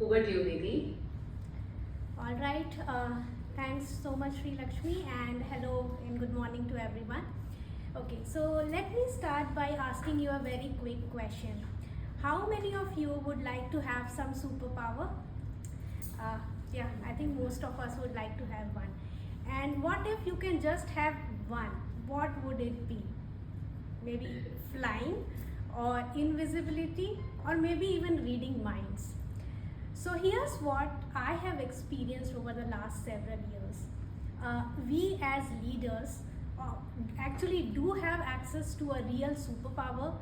Over to you, Nidhi. All right. Thanks so much, Sri Lakshmi, and hello and good morning to everyone. Okay, so let me start by asking you a very quick question. How many of you would like to have some superpower? Uh, yeah, I think most of us would like to have one. And what if you can just have one? What would it be? Maybe flying, or invisibility, or maybe even reading minds. So here's what I have experienced over the last several years. We as leaders uh, actually do have access to a real superpower,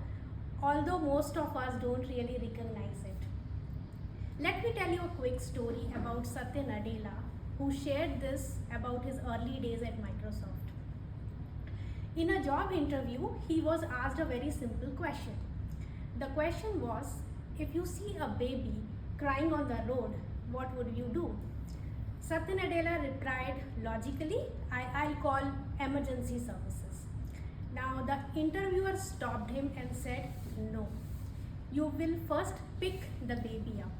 although most of us don't really recognize it. Let me tell you a quick story about Satya Nadella, who shared this about his early days at Microsoft. In a job interview, he was asked a very simple question. The question was, if you see a baby crying on the road, what would you do? Satya Nadella replied logically, I'll call emergency services. Now the interviewer stopped him and said, no, you will first pick the baby up.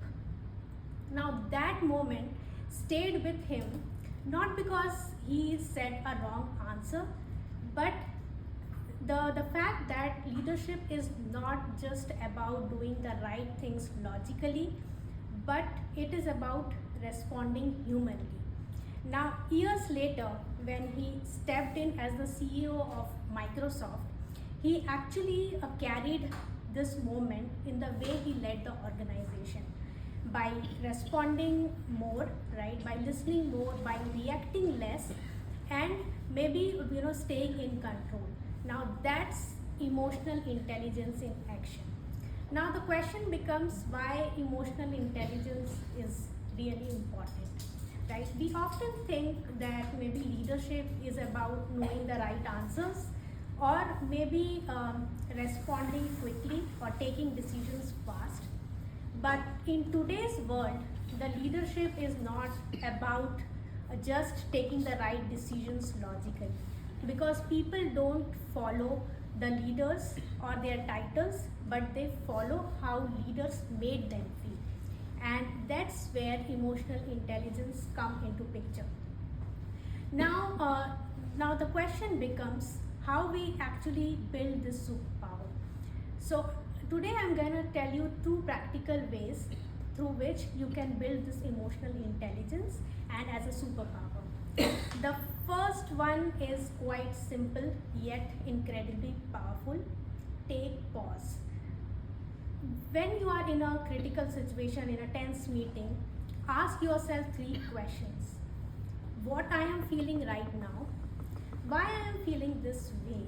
Now that moment stayed with him, not because he said a wrong answer, but the fact that leadership is not just about doing the right things logically, but it is about responding humanly. Now, years later, when he stepped in as the CEO of Microsoft, he actually carried this moment in the way he led the organization by responding more, right? By listening more, by reacting less, and maybe staying in control. Now that's emotional intelligence in action. Now the question becomes why emotional intelligence is really important, right? We often think that maybe leadership is about knowing the right answers, or maybe responding quickly or taking decisions fast. But in today's world, the leadership is not about just taking the right decisions logically, because people don't follow the leaders or their titles, but they follow how leaders made them feel. And that's where emotional intelligence come into picture. Now the question becomes how we actually build this superpower. So today I'm going to tell you two practical ways through which you can build this emotional intelligence and as a superpower. The first one is quite simple yet incredibly powerful. Take pause. When you are in a critical situation, in a tense meeting, ask yourself three questions. What I am feeling right now, why I am feeling this way,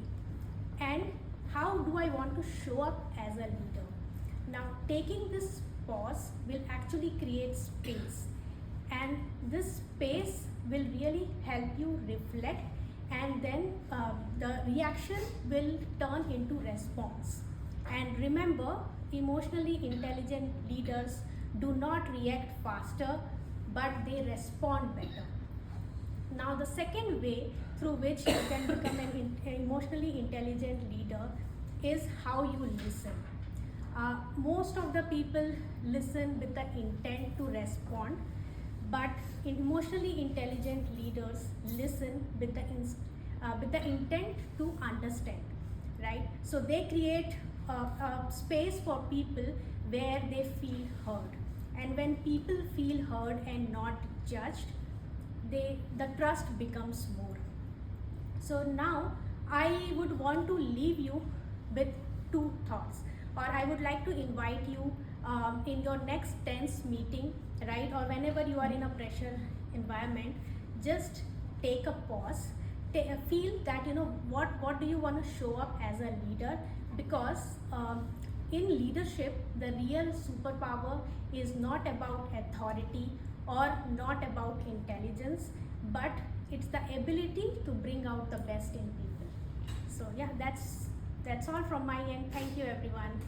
and how do I want to show up as a leader. Now taking this pause will actually create space, and this space will really help you reflect, and then the reaction will turn into response. And remember, emotionally intelligent leaders do not react faster, but they respond better. Now the second way through which you can become an emotionally intelligent leader is how you listen. Most of the people listen with the intent to respond, but emotionally intelligent leaders listen with the intent to understand, right? So they create a space for people where they feel heard, and when people feel heard and not judged, the trust becomes more. So now I would want to leave you with two thoughts, or I would like to invite you in your next tense meeting, right, or whenever you are in a pressure environment, just take a pause, feel that what do you want to show up as a leader, because in leadership the real superpower is not about authority or not about intelligence, but it's the ability to bring out the best in people. So yeah, that's all from my end. Thank you everyone.